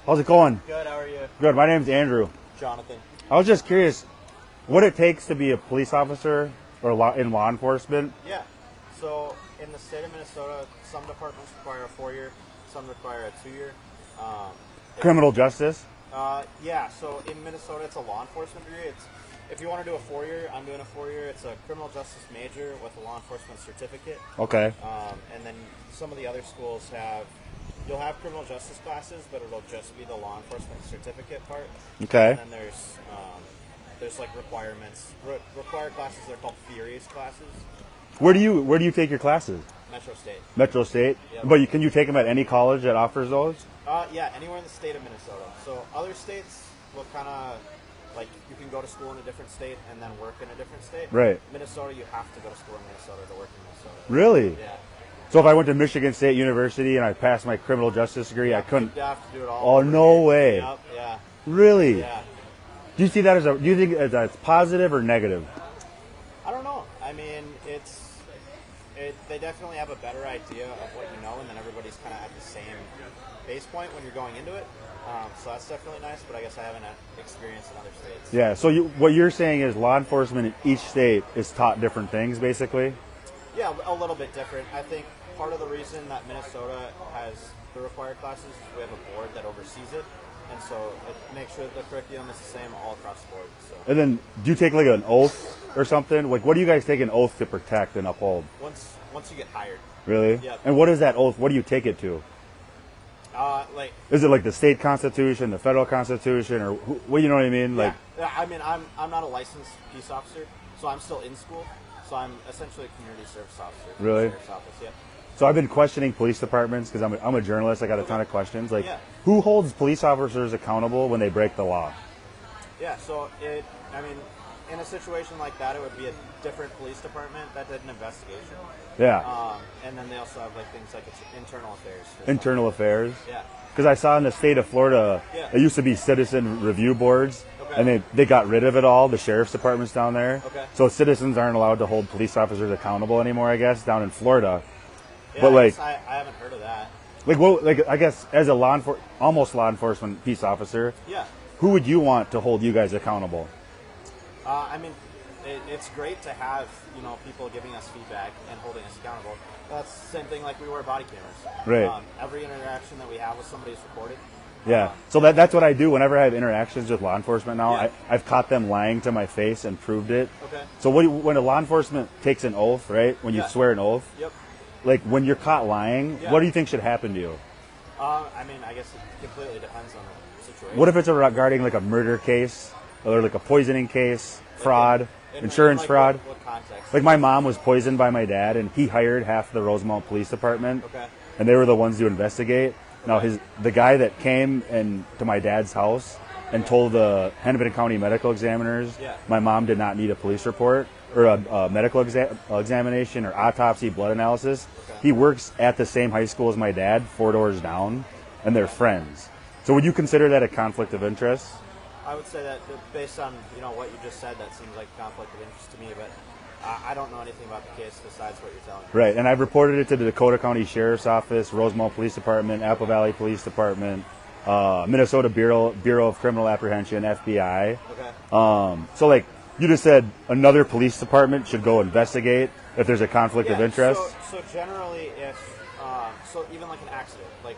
How's it going? Good, how are you? Good. My name's Andrew. Jonathan. I was just curious what it takes to be a police officer or in law enforcement. Yeah. So in the state of Minnesota, some departments require a 4-year, some require a 2-year. Criminal justice? Yeah. So in Minnesota, it's a law enforcement degree. If you want to do a 4-year, I'm doing a 4-year. It's a criminal justice major with a law enforcement certificate. Okay. And then some of the other schools you'll have criminal justice classes, but it'll just be the law enforcement certificate part. Okay. And then there's like requirements, required classes. They're called theories classes. Where do you take your classes? Metro State. Metro State? Yep. But can you take them at any college that offers those? Yeah, anywhere in the state of Minnesota. So other states will kind of, like, you can go to school in a different state and then work in a different state. Right. Minnesota, you have to go to school in Minnesota to work in Minnesota. Really? Yeah. So if I went to Michigan State University and I passed my criminal justice degree, I couldn't. You'd have to do it all. Oh, no way. Yep, yeah. Really? Yeah. Do you see that do you think that's positive or negative? I don't know. I mean, they definitely have a better idea of what you know, and then everybody's kind of at the same base point when you're going into it. So that's definitely nice, but I guess I haven't had experience in other states. Yeah, so what you're saying is law enforcement in each state is taught different things, basically? Yeah, a little bit different. I think part of the reason that Minnesota has the required classes is we have a board that oversees it, and so it makes sure that the curriculum is the same all across the board. So. And then do you take like an oath or something? Like, what do you guys take an oath to protect and uphold? Once you get hired. Really? Yep. And what is that oath? What do you take it to? Is it like the state constitution, the federal constitution, or what? You know what I mean? Like, yeah. I mean, I'm not a licensed peace officer, so I'm still in school. So I'm essentially a community service officer. Really? Sheriff's office, yeah. So I've been questioning police departments because I'm a journalist. I got a ton of questions. Like, yeah. Who holds police officers accountable when they break the law? Yeah. So in a situation like that, it would be a different police department that did an investigation. Yeah. And then they also have like things like internal affairs. Internal affairs. Yeah. Because I saw in the state of Florida, it used to be citizen review boards, and they got rid of it all, the sheriff's departments down there. Okay. So citizens aren't allowed to hold police officers accountable anymore, I guess, down in Florida. Yeah, but I haven't heard of that. I guess as a almost law enforcement peace officer, who would you want to hold you guys accountable? I mean, it's great to have people giving us feedback and holding us accountable. That's the same thing like we wear body cameras. Right. Every interaction that we have with somebody is recorded. Yeah. So that's what I do whenever I have interactions with law enforcement now. Yeah. I've caught them lying to my face and proved it. Okay. So when a law enforcement takes an oath, right? When you swear an oath. Yep. Like when you're caught lying, what do you think should happen to you? I mean, I guess it completely depends on the situation. What if it's regarding like a murder case or like a poisoning case, fraud, insurance fraud? What context? Like my mom was poisoned by my dad, and he hired half the Rosemount Police Department, and they were the ones to investigate. Now the guy that came to my dad's house and told the Hennepin County medical examiners my mom did not need a police report or a medical examination or autopsy, blood analysis. He works at the same high school as my dad, 4 doors down, and they're friends. So would you consider that a conflict of interest? I would say that based on what you just said, that seems like a conflict of interest to me, but I don't know anything about the case besides what you're telling me. Right, and I've reported it to the Dakota County Sheriff's Office, Rosemount Police Department, Apple Valley Police Department, Minnesota Bureau of Criminal Apprehension, FBI. Okay. So like you just said, another police department should go investigate if there's a conflict of interest. So generally, so even like an accident, like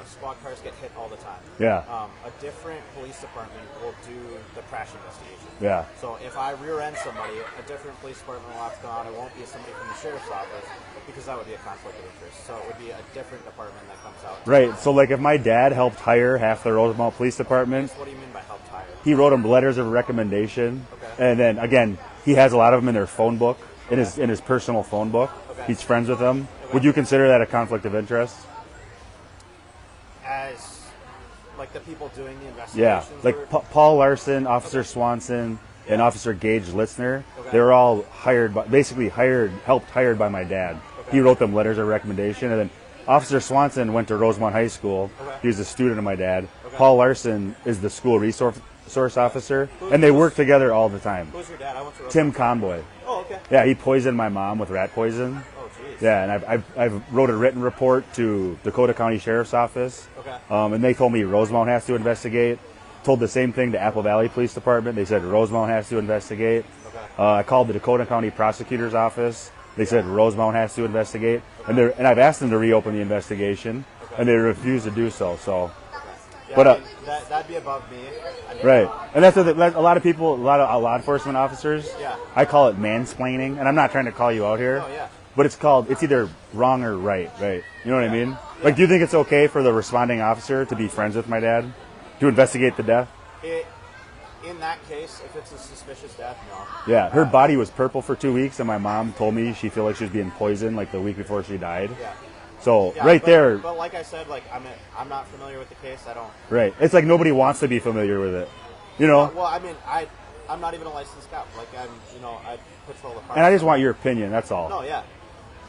squad cars get hit all the time. Yeah. A different police department will do the crash investigation. Yeah. So if I rear-end somebody, a different police department will have to go out. It won't be somebody from the sheriff's office because that would be a conflict of interest. So it would be a different department that comes out. Right. So like if my dad helped hire half the Rosemount Police Department. What do you mean by helped hire? He wrote them letters of recommendation. Okay. And then again, he has a lot of them in their phone book, in his personal phone book. Okay. He's friends with them. Okay. Would you consider that a conflict of interest? As like the people doing the investigations? Yeah, like Paul Larson, Officer Swanson, and Officer Gage Litzner. They were all hired by my dad. He wrote them letters of recommendation, and then Officer Swanson went to Rosemount High School. He was a student of my dad. Paul Larson is the school resource officer, and they work together all the time. Who's your dad? I went to Tim Conboy. Oh, okay. Yeah, he poisoned my mom with rat poison. Oh, geez. Yeah, and I've wrote a written report to Dakota County Sheriff's Office. Okay. And they told me Rosemount has to investigate. Told the same thing to Apple Valley Police Department. They said Rosemount has to investigate. Okay. I called the Dakota County Prosecutor's Office. They said Rosemount has to investigate. And I've asked them to reopen the investigation, and they refuse to do so. So. Yeah, But I mean, that'd be above me. I mean, right, and that's a lot of people, a lot of law enforcement officers. Yeah. I call it mansplaining, and I'm not trying to call you out here. Oh, yeah. But it's either wrong or right. You know what I mean? Like, do you think it's okay for the responding officer to be friends with my dad, to investigate the death? In that case, if it's a suspicious death, no. Yeah, her body was purple for 2 weeks, and my mom told me she felt like she was being poisoned like the week before she died. Yeah. So Yeah, there. But like I said, like I'm not familiar with the case. I don't. Right. It's like nobody wants to be familiar with it. You know. Well, I mean, I'm not even a licensed cop. Like I patrol the park. And I just want your opinion. That's all. No, yeah.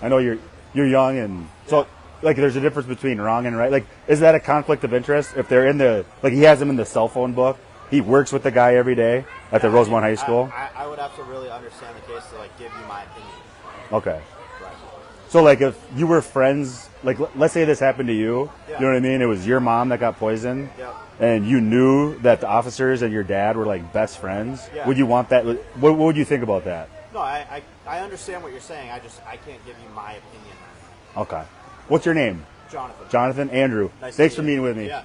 I know you're young, and so like there's a difference between wrong and right. Like, is that a conflict of interest? If they're in he has them in the cell phone book. He works with the guy every day at the Rosemount High School. I would have to really understand the case to like give you my opinion. Okay. Right. So like if you were friends, like let's say this happened to you, Yeah. you know what I mean? It was your mom that got poisoned, Yeah. and you knew that the officers and your dad were like best friends. Yeah. Would you want that? What would you think about that? No, I understand what you're saying. I can't give you my opinion. Okay. What's your name? Jonathan. Jonathan? Andrew. Nice to Thanks meet for you. meeting with me. Yeah.